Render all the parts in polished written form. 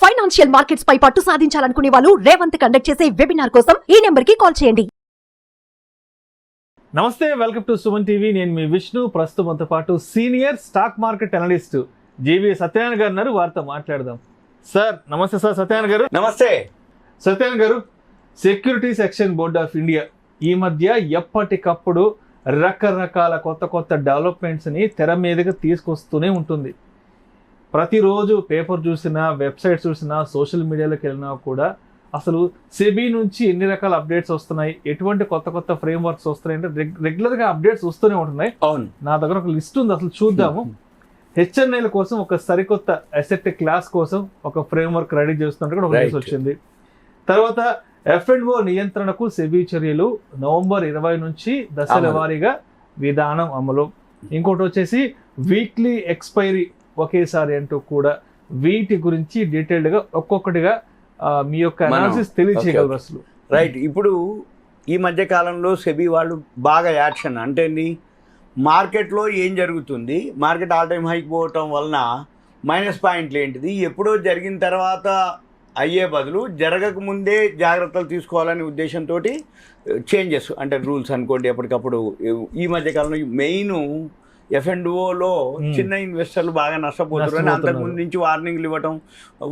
Financial markets పై పట్టు సాధించాలనుకునే వాళ్ళు Revanth conduct చేసే వెబినార్ కోసం ఈ నెంబర్ కి కాల్ చేయండి. నమస్తే, వెల్కమ్ టు సుమన్ టీవీ. నేను మీ విష్ణు. ప్రస్తుతం మనతో పాటు సీనియర్ స్టాక్ మార్కెట్ అనలిస్ట్ జీవి సత్యనారాయణ గారు ఉన్నారు. వారితో మాట్లాడదాం. సార్ నమస్తే. సార్ సత్యనారాయణ గారు నమస్తే. సత్యనారాయణ గారు, securities exchange board of India ఈ మధ్య ఎప్పటికప్పుడు రకరకాల కొత్త డెవలప్మెంట్స్ని తెర మీదుగా తీసుకొస్తూనే ఉంటుంది. ప్రతిరోజు పేపర్ చూసినా, వెబ్సైట్ చూసినా, సోషల్ మీడియాలోకి వెళ్ళినా కూడా అసలు సెబీ నుంచి ఎన్ని రకాల అప్డేట్స్ వస్తున్నాయి, ఎటువంటి కొత్త ఫ్రేమ్ వర్క్స్ వస్తున్నాయి అంటే రెగ్యులర్గా అప్డేట్స్ వస్తూనే ఉంటున్నాయి. అవును, నా దగ్గర ఒక లిస్ట్ ఉంది, అసలు చూద్దాము. హెచ్ఎన్ఐల కోసం ఒక సరికొత్త అసెట్ క్లాస్ కోసం ఒక ఫ్రేమ్ వర్క్ రెడీ చేస్తున్నట్టు కూడా ఒక న్యూస్ వచ్చింది. తర్వాత F&O నియంత్రణకు సెబీ చర్యలు, నవంబర్ 20 నుంచి దశల వారీగా విధానం అమలు. ఇంకోటి వచ్చేసి వీక్లీ ఎక్స్పైరీ ఒకేసారి అంటూ కూడా వీటి గురించి డీటెయిల్డ్గా ఒక్కొక్కటిగా మీ యొక్క అనాలిసిస్ తెలియజేయగలరు అసలు. రైట్. ఇప్పుడు ఈ మధ్య కాలంలో సెబీ వాళ్ళు బాగా యాక్షన్ అంటే మార్కెట్లో ఏం జరుగుతుంది, మార్కెట్ ఆల్ టైమ్ హైక్ పోవటం వలన మైనస్ పాయింట్లు ఏంటిది, ఎప్పుడో జరిగిన తర్వాత అయ్యే బదులు జరగక ముందే జాగ్రత్తలు తీసుకోవాలనే ఉద్దేశంతో చేంజెస్ అంటే రూల్స్ అనుకోండి ఎప్పటికప్పుడు. ఈ మధ్యకాలంలో మెయిన్ F&Oలో చిన్న ఇన్వెస్టర్లు బాగా నష్టపోతారు. అంతకుముందు నుంచి వార్నింగ్లు ఇవ్వటం,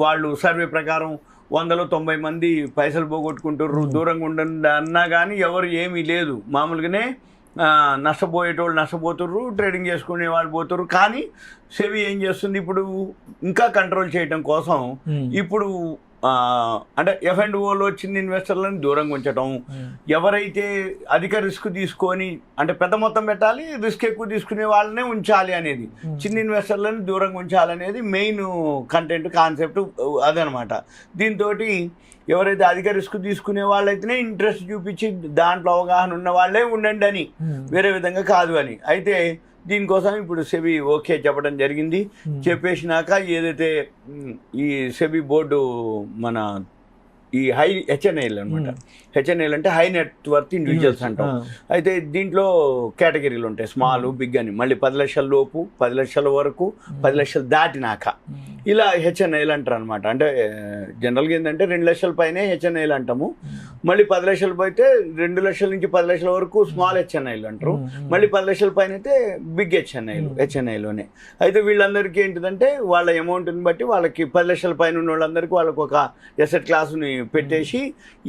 వాళ్ళు సర్వే ప్రకారం 190 మంది పైసలు పోగొట్టుకుంటారు, దూరంగా ఉండండి అన్నా కానీ ఎవరు ఏమీ లేదు, మామూలుగానే నష్టపోయేటోళ్ళు నష్టపోతుర్రు, ట్రేడింగ్ చేసుకునే వాళ్ళు పోతుర్రు. కానీ సెబీ ఏం చేస్తుంది, ఇప్పుడు ఇంకా కంట్రోల్ చేయడం కోసం ఇప్పుడు అంటే F&Oలో చిన్న ఇన్వెస్టర్లను దూరంగా ఉంచడం, ఎవరైతే అధిక రిస్క్ తీసుకొని అంటే పెద్ద మొత్తం పెట్టాలి, రిస్క్ ఎక్కువ తీసుకునే వాళ్ళనే ఉంచాలి అనేది, చిన్న ఇన్వెస్టర్లను దూరంగా ఉంచాలనేది మెయిన్ కంటెంట్ కాన్సెప్ట్ అదనమాట. దీంతో ఎవరైతే అధిక రిస్క్ తీసుకునే వాళ్ళైతేనే ఇంట్రెస్ట్ చూపించి దాంట్లో అవగాహన ఉన్న వాళ్ళే ఉండండి అని, వేరే విధంగా కాదు అని. అయితే దీనికోసం ఇప్పుడు సెబీ ఓకే చెప్పడం జరిగింది. చెప్పేసినాక ఏదైతే ఈ సెబీ బోర్డు మన ఈ హెచ్ఎన్ఐలు అనమాట, హెచ్ఎన్ఐలు అంటే హై నెట్ వర్త్ ఇండివిజువల్స్ అంటాం. అయితే దీంట్లో కేటగిరీలు ఉంటాయి, స్మాల్, బిగ్ అని. మళ్ళీ 10 లక్షల లోపు, 10 లక్షల వరకు, 10 లక్షలు దాటినాక ఇలా హెచ్ఎన్ఐలు అంటారు అనమాట. అంటే జనరల్గా ఏంటంటే 2 లక్షల పైనే హెచ్ఎన్ఐలు అంటాము. మళ్ళీ 10 లక్షలు పోతే 2 లక్షల నుంచి 10 లక్షల వరకు స్మాల్ హెచ్ఎన్ఐలు అంటారు. మళ్ళీ 10 లక్షల పైన అయితే బిగ్ హెచ్ఎన్ఐలోనే. అయితే వీళ్ళందరికీ ఏంటిదంటే వాళ్ళ అమౌంట్ని బట్టి వాళ్ళకి 10 లక్షల పైన ఉన్న వాళ్ళందరికీ వాళ్ళకు ఒక ఎసెట్ క్లాసుని పెట్టేసి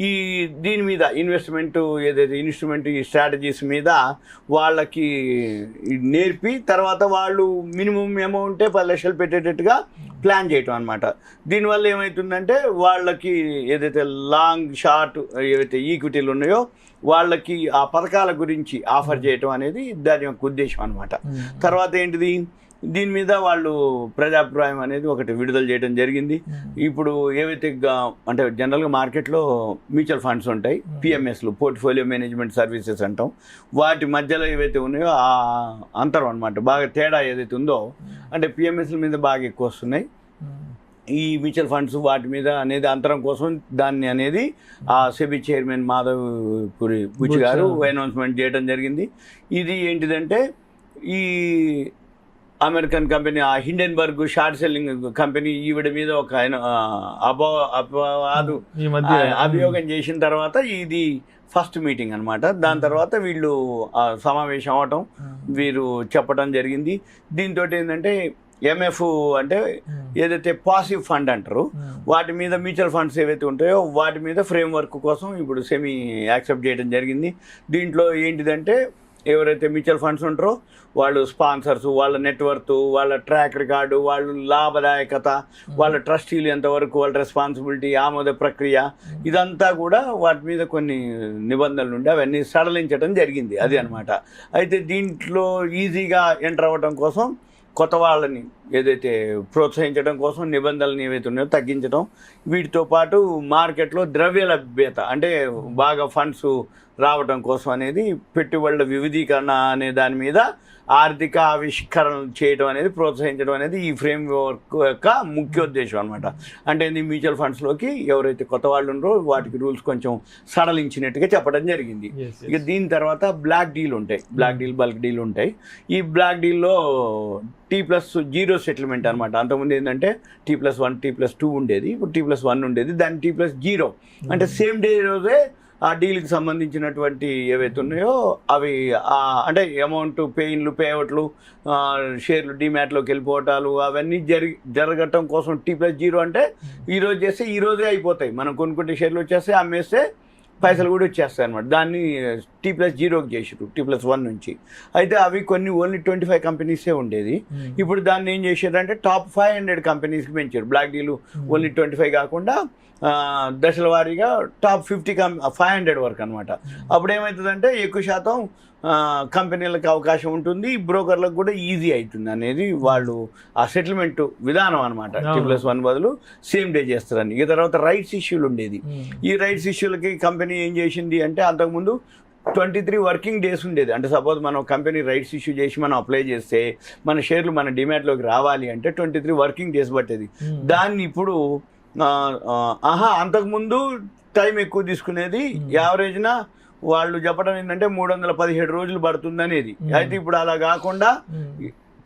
ఈ దీని మీద ఇన్వెస్ట్మెంట్ ఏదైతే ఇన్స్ట్రుమెంట్ ఈ స్ట్రాటజీస్ మీద వాళ్ళకి నేర్పి తర్వాత వాళ్ళు మినిమం అమౌంటే 10 లక్షలు పెట్టేటట్టుగా ప్లాన్ చేయటం అనమాట. దీనివల్ల ఏమవుతుందంటే వాళ్ళకి ఏదైతే లాంగ్ షార్ట్ ఏవైతే ఈక్విటీలు ఉన్నాయో వాళ్ళకి ఆ పథకాల గురించి ఆఫర్ చేయటం అనేది దాని యొక్క ఉద్దేశం అనమాట. తర్వాత ఏంటిది, దీని మీద వాళ్ళు ప్రజాభిప్రాయం అనేది ఒకటి విడుదల చేయడం జరిగింది. ఇప్పుడు ఏవైతే అంటే జనరల్గా మార్కెట్లో మ్యూచువల్ ఫండ్స్ ఉంటాయి, పిఎంఎస్లు, పోర్ట్ఫోలియో మేనేజ్మెంట్ సర్వీసెస్ అంటాం. వాటి మధ్యలో ఏవైతే ఉన్నాయో ఆ అంతరం అనమాట, బాగా తేడా ఏదైతే ఉందో అంటే పిఎంఎస్ల మీద బాగా ఎక్కువ వస్తున్నాయి. ఈ మ్యూచువల్ ఫండ్స్ వాటి మీద అనేది అంతరం కోసం దాన్ని అనేది ఆ సెబీ చైర్మన్ మాధవ్ బుచ్ గారు అనౌన్స్మెంట్ చేయడం జరిగింది. ఇది ఏంటిదంటే ఈ అమెరికన్ కంపెనీ ఆ హిండెన్బర్గ్ షార్ట్ సెల్లింగ్ కంపెనీ ఈవిడ మీద ఒక అభియోగం చేసిన తర్వాత ఇది ఫస్ట్ మీటింగ్ అనమాట. దాని తర్వాత వీళ్ళు సమావేశం అవ్వటం, వీరు చెప్పడం జరిగింది. దీంతో ఏంటంటే ఎంఎఫ్ అంటే ఏదైతే పాసివ్ ఫండ్ అంటారో వాటి మీద మ్యూచువల్ ఫండ్స్ ఏవైతే ఉంటాయో వాటి మీద ఫ్రేమ్ వర్క్ కోసం ఇప్పుడు సెమీ యాక్సెప్ట్ చేయడం జరిగింది. దీంట్లో ఏంటిదంటే ఎవరైతే మ్యూచువల్ ఫండ్స్ ఉంటారో వాళ్ళు స్పాన్సర్స్, వాళ్ళ నెట్వర్క్, వాళ్ళ ట్రాక్ రికార్డు, వాళ్ళు లాభదాయకత, వాళ్ళ ట్రస్టీలు ఎంతవరకు, వాళ్ళ రెస్పాన్సిబిలిటీ, ఆమోద ప్రక్రియ, ఇదంతా కూడా వాటి మీద కొన్ని నిబంధనలు ఉండి అవన్నీ సడలించడం జరిగింది. అది అనమాట. అయితే దీంట్లో ఈజీగా ఎంటర్ అవ్వడం కోసం కొత్త వాళ్ళని ఏదైతే ప్రోత్సహించడం కోసం నిబంధనలు ఏవైతే ఉన్నాయో తగ్గించడం, వీటితో పాటు మార్కెట్లో ద్రవ్య లభ్యత అంటే బాగా ఫండ్స్ రావడం కోసం అనేది పెట్టుబడుల వివిధీకరణ అనే దాని మీద ఆర్థిక ఆవిష్కరణ చేయడం అనేది ప్రోత్సహించడం అనేది ఈ ఫ్రేమ్ వర్క్ యొక్క ముఖ్య ఉద్దేశం అనమాట. అంటే మ్యూచువల్ ఫండ్స్లోకి ఎవరైతే కొత్త వాళ్ళు ఉన్నారో వాటికి రూల్స్ కొంచెం సడలించినట్టుగా చెప్పడం జరిగింది. ఇక దీని తర్వాత బ్లాక్ డీల్ ఉంటాయి, బ్లాక్ డీల్ బల్క్ డీల్ ఉంటాయి. ఈ బ్లాక్ డీల్లో T+0 సెటిల్మెంట్ అనమాట. అంతకుముందు ఏంటంటే T+1 T+2 ఉండేది, ఇప్పుడు T+1 ఉండేది, దాన్ని T+0 అంటే సేమ్ డే రోజే ఆ డీల్కి సంబంధించినటువంటి ఏవైతే ఉన్నాయో అవి అంటే అమౌంట్ పేయిన్లు పేఅవుట్లు షేర్లు డిమ్యాట్లోకి వెళ్ళిపోవటాలు అవన్నీ జరగటం కోసం T+0 అంటే ఈరోజు చేస్తే ఈరోజే అయిపోతాయి. మనం కొనుక్కుంటే షేర్లు వచ్చేస్తే అమ్మేస్తే పైసలు కూడా వచ్చేస్తాయి అనమాట. దాన్ని T+0కి చేసారు T+1 నుంచి. అయితే అవి కొన్ని ఓన్లీ 25 కంపెనీసే ఉండేది. ఇప్పుడు దాన్ని ఏం చేశారంటే టాప్ 500 కంపెనీస్కి పెంచారు. బ్లాక్ డీల్ ఓన్లీ 25 కాకుండా దశల వారీగా టాప్ 500 వరకు అనమాట. అప్పుడు ఏమవుతుందంటే ఎక్కువ శాతం కంపెనీలకు అవకాశం ఉంటుంది, బ్రోకర్లకు కూడా ఈజీ అవుతుంది అనేది వాళ్ళు ఆ సెటిల్మెంట్ విధానం అనమాట. T+1 బదులు సేమ్ డే చేస్తారని. ఇక తర్వాత రైట్స్ ఇష్యూలు ఉండేది. ఈ రైట్స్ ఇష్యూలకి కంపెనీ ఏం చేసింది అంటే అంతకుముందు 23 వర్కింగ్ డేస్ ఉండేది. అంటే సపోజ్ మనం కంపెనీ రైట్స్ ఇష్యూ చేసి మనం అప్లై చేస్తే మన షేర్లు మన డిమాట్లోకి రావాలి అంటే 23 వర్కింగ్ డేస్ పట్టేది. దాన్ని ఇప్పుడు అంతకుముందు టైం ఎక్కువ తీసుకునేది, యావరేజ్న వాళ్ళు చెప్పడం ఏంటంటే 317 రోజులు పడుతుంది అనేది. అయితే ఇప్పుడు అలా కాకుండా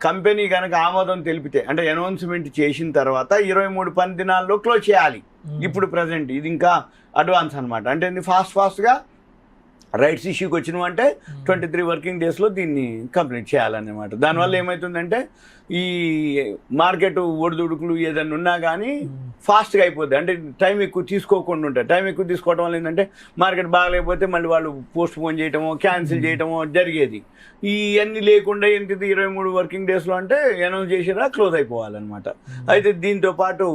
కంపెనీ కనుక ఆమోదం తెలిపితే అంటే అనౌన్స్మెంట్ చేసిన తర్వాత 23 పని దినాల్లో క్లోజ్ చేయాలి. ఇప్పుడు ప్రజెంట్ ఇది ఇంకా అడ్వాన్స్ అనమాట. అంటే ఫాస్ట్గా రైట్స్ ఇష్యూకి వచ్చినవంటే 23 వర్కింగ్ డేస్లో దీన్ని కంప్లీట్ చేయాలన్నమాట. దానివల్ల ఏమవుతుందంటే ఈ మార్కెట్ ఒడిదుడుకులు ఏదైనా ఉన్నా కానీ ఫాస్ట్గా అయిపోద్ది. అంటే టైం ఎక్కువ తీసుకోకుండా ఉంటాయి. టైం ఎక్కువ తీసుకోవడం వల్ల ఏంటంటే మార్కెట్ బాగలేకపోతే మళ్ళీ వాళ్ళు పోస్ట్ పోన్ చేయటమో క్యాన్సిల్ చేయటమో జరిగేది. ఇవన్నీ లేకుండా ఏంటిది 23 వర్కింగ్ డేస్లో అంటే అనౌన్స్ చేసినా క్లోజ్ అయిపోవాలన్నమాట. అయితే దీంతో పాటు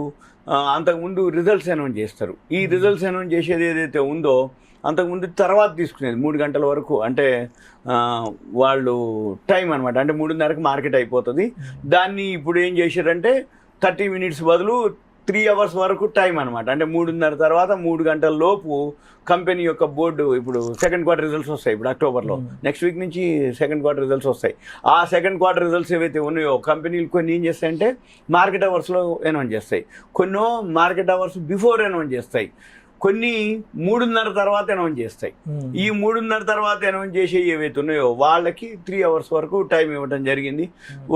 అంతకుముందు రిజల్ట్స్ అనౌన్స్ చేస్తారు. ఈ రిజల్ట్స్ అనౌన్స్ చేసేది ఏదైతే ఉందో అంతకుముందు తర్వాత తీసుకునేది 3 గంటల వరకు. అంటే వాళ్ళు టైం అనమాట. అంటే 3:30కి మార్కెట్ అయిపోతుంది. దాన్ని ఇప్పుడు ఏం చేశారంటే 30 మినిట్స్ బదులు 3 అవర్స్ వరకు టైం అనమాట. అంటే 3:30 తర్వాత 3 గంటల లోపు కంపెనీ యొక్క బోర్డు ఇప్పుడు సెకండ్ క్వార్టర్ రిజల్ట్స్ వస్తాయి. ఇప్పుడు అక్టోబర్లో నెక్స్ట్ వీక్ నుంచి సెకండ్ క్వార్టర్ రిజల్ట్స్ వస్తాయి. ఆ సెకండ్ క్వార్టర్ రిజల్ట్స్ ఏవైతే ఉన్నాయో కంపెనీలు కొన్ని ఏం చేస్తాయంటే మార్కెట్ అవర్స్లో అనౌన్స్ చేస్తాయి, కొన్నో మార్కెట్ అవర్స్ బిఫోర్ అనౌన్స్ చేస్తాయి, కొన్ని 3:30 తర్వాత అనౌన్స్ చేస్తాయి. ఈ 3:30 తర్వాత అనౌన్స్ చేసే ఏవైతే ఉన్నాయో వాళ్ళకి 3 అవర్స్ వరకు టైం ఇవ్వడం జరిగింది.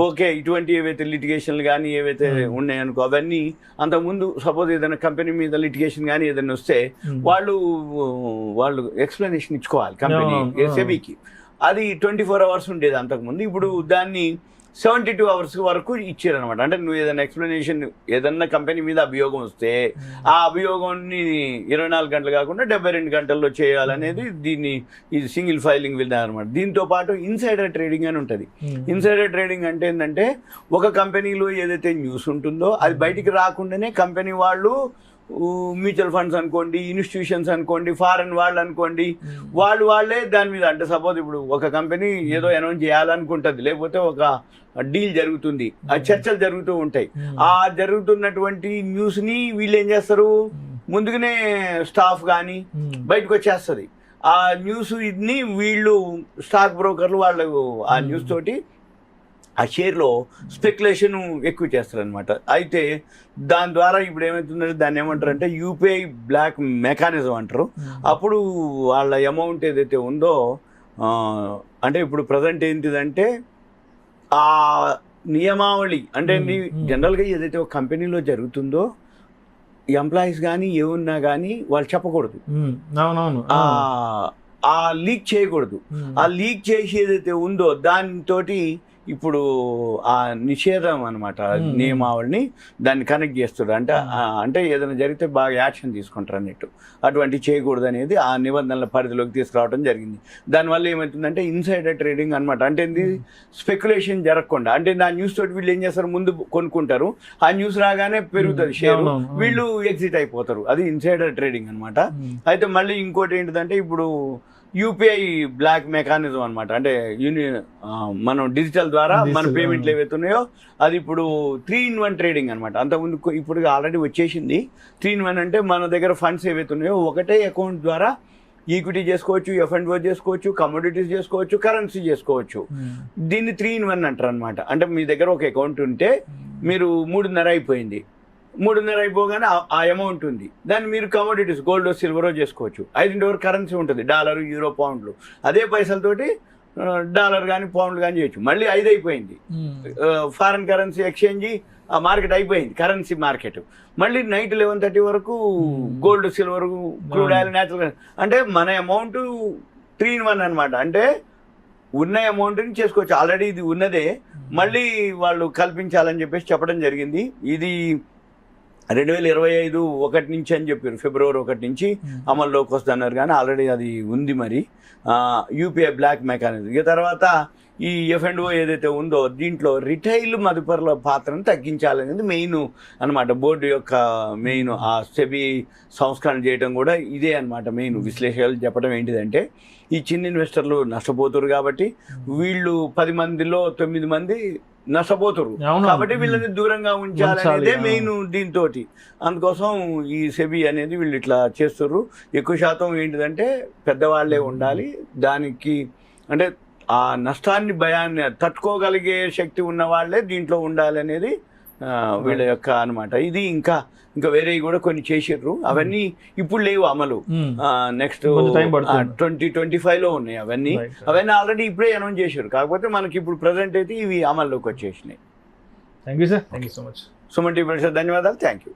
ఓకే, ఇటువంటి ఏవైతే లిటిగేషన్లు కానీ ఏవైతే ఉన్నాయనుకో అవన్నీ అంతకుముందు సపోజ్ ఏదైనా కంపెనీ మీద లిటిగేషన్ కానీ ఏదైనా వస్తే వాళ్ళు ఎక్స్ప్లెనేషన్ ఇచ్చుకోవాలి కంపెనీ సెబీకి. అది 24 అవర్స్ ఉండేది అంతకుముందు. ఇప్పుడు దాన్ని 72 అవర్స్ వరకు ఇచ్చారనమాట. అంటే నువ్వు ఏదైనా ఎక్స్ప్లెనేషన్ ఏదన్నా కంపెనీ మీద అభియోగం వస్తే ఆ అభియోగాన్ని 24 గంటలు కాకుండా 72 గంటల్లో చేయాలనేది ఇది సింగిల్ ఫైలింగ్ విధానం అనమాట. దీంతో పాటు ఇన్సైడర్ ట్రేడింగ్ అని ఉంటుంది. ఇన్సైడర్ ట్రేడింగ్ అంటే ఏంటంటే ఒక కంపెనీలో ఏదైతే న్యూస్ ఉంటుందో అది బయటికి రాకుండానే కంపెనీ వాళ్ళు మ్యూచువల్ ఫండ్స్ అనుకోండి, ఇన్స్టిట్యూషన్స్ అనుకోండి, ఫారెన్ వాళ్ళు అనుకోండి, వాళ్ళే దాని మీద అంటే సపోజ్ ఇప్పుడు ఒక కంపెనీ ఏదో అనౌన్స్ చేయాలనుకుంటుంది, లేకపోతే ఒక డీల్ జరుగుతుంది, ఆ చర్చలు జరుగుతూ ఉంటాయి. ఆ జరుగుతున్నటువంటి న్యూస్ని వీళ్ళు ఏం చేస్తారు, ముందుగానే స్టాఫ్ కానీ బయటకు వచ్చేస్తుంది. ఆ న్యూస్ ఇదిని వీళ్ళు స్టాక్ బ్రోకర్లు వాళ్ళు ఆ న్యూస్ తోటి ఆ షేర్లో స్పెక్యులేషన్ ఎక్కువ చేస్తారనమాట. అయితే దాని ద్వారా ఇప్పుడు ఏమవుతుందంటే దాన్ని ఏమంటారు అంటే యూపీఐ బ్లాక్ మెకానిజం అంటారు. అప్పుడు వాళ్ళ అమౌంట్ ఏదైతే ఉందో అంటే ఇప్పుడు ప్రజెంట్ ఏంటిదంటే ఆ నియమావళి అంటే జనరల్గా ఏదైతే ఒక కంపెనీలో జరుగుతుందో ఎంప్లాయీస్ కానీ ఏమున్నా కానీ వాళ్ళు చెప్పకూడదు, ఆ లీక్ చేయకూడదు. ఆ లీక్ చేసి ఏదైతే ఉందో దానితోటి ఇప్పుడు ఆ నిషేధం అనమాట నియమావళిని దాన్ని కనెక్ట్ చేస్తారు. అంటే ఏదైనా జరిగితే బాగా యాక్షన్ తీసుకుంటారు అన్నట్టు. అటువంటి చేయకూడదు అనేది ఆ నిబంధనల పరిధిలోకి తీసుకురావడం జరిగింది. దానివల్ల ఏమవుతుందంటే ఇన్సైడర్ ట్రేడింగ్ అనమాట. అంటే స్పెక్యులేషన్ జరగకుండా అంటే ఆ న్యూస్ తోటి వీళ్ళు ఏం చేస్తారు, ముందు కొనుక్కుంటారు, ఆ న్యూస్ రాగానే పెరుగుతుంది షేరు, వీళ్ళు ఎగ్జిట్ అయిపోతారు. అది ఇన్సైడర్ ట్రేడింగ్ అనమాట. అయితే మళ్ళీ ఇంకోటి ఏంటిదంటే ఇప్పుడు యూపీఐ బ్లాక్ మెకానిజం అనమాట. అంటే మనం డిజిటల్ ద్వారా మన పేమెంట్లు ఏవైతే ఉన్నాయో అది ఇప్పుడు 3-in-1 ట్రేడింగ్ అనమాట. అంతకుముందు ఇప్పుడు ఆల్రెడీ వచ్చేసింది 3-in-1 అంటే మన దగ్గర ఫండ్స్ ఏవైతే ఉన్నాయో ఒకటే అకౌంట్ ద్వారా ఈక్విటీ చేసుకోవచ్చు, F&O చేసుకోవచ్చు, కమోడిటీస్ చేసుకోవచ్చు, కరెన్సీ చేసుకోవచ్చు. దీన్ని 3-in-1 అంటారు అనమాట. అంటే మీ దగ్గర ఒక అకౌంట్ ఉంటే మీరు 3.5 అయిపోయింది, 3.5 అయిపోగానే ఆ అమౌంట్ ఉంది, దాన్ని మీరు కమోడిటీస్ గోల్డ్ సిల్వర్ చేసుకోవచ్చు. 5 వరకు కరెన్సీ ఉంటుంది, డాలర్, యూరో, పౌండ్లు. అదే పైసలతోటి డాలర్ కానీ పౌండ్లు కానీ చేయొచ్చు. మళ్ళీ 5 అయిపోయింది, ఫారెన్ కరెన్సీ ఎక్స్చేంజ్ ఆ మార్కెట్ అయిపోయింది, కరెన్సీ మార్కెట్. మళ్ళీ నైట్ 11:30 వరకు gold, silver, crude oil, natural. అంటే మన అమౌంట్ 3-in-1 అనమాట. అంటే ఉన్న అమౌంట్ని చేసుకోవచ్చు. ఆల్రెడీ ఇది ఉన్నదే మళ్ళీ వాళ్ళు కల్పించాలని చెప్పేసి చెప్పడం జరిగింది. ఇది 2025 1 నుంచి అని చెప్పారు, ఫిబ్రవరి 1 నుంచి అమల్లోకి వస్తున్నారు. కానీ ఆల్రెడీ అది ఉంది. మరి యూపీఐ బ్లాక్ మెకానిజం. ఇక తర్వాత ఈ F&O ఏదైతే ఉందో దీంట్లో రిటైల్ మదుపరుల పాత్రను తగ్గించాలనేది మెయిన్ అనమాట. బోర్డు యొక్క మెయిన్ ఆ సెబీ సంస్కరణ చేయడం కూడా ఇదే అనమాట. మెయిన్ విశ్లేషకులు చెప్పడం ఏంటిదంటే, ఈ చిన్న ఇన్వెస్టర్లు నష్టపోతారు కాబట్టి వీళ్ళు 10 మందిలో 9 మంది నష్టపోతారు కాబట్టి వీళ్ళని దూరంగా ఉంచాలనేదే మెయిన్ దీంతో. అందుకోసం ఈ సెబీ అనేది వీళ్ళు ఇట్లా చేస్తారు. ఎక్కువ శాతం ఏంటిదంటే పెద్దవాళ్లే ఉండాలి, దానికి అంటే ఆ నష్టాన్ని, భయాన్ని తట్టుకోగలిగే శక్తి ఉన్న వాళ్ళే దీంట్లో ఉండాలి అనేది వీళ్ళ యొక్క అనమాట. ఇది ఇంకా వేరే కూడా కొన్ని చేసిర్రు, అవన్నీ ఇప్పుడు లేవు అమలు. నెక్స్ట్ 2025లో ఉన్నాయి అవన్నీ ఆల్రెడీ ఇప్పుడే అనౌన్స్ చేశారు. కాకపోతే మనకి ఇప్పుడు ప్రజెంట్ అయితే ఇవి అమల్లోకి వచ్చేసినాయి. Thank you sir, thank you so much. Suman TV ధన్యవాదాలు, థ్యాంక్ యూ.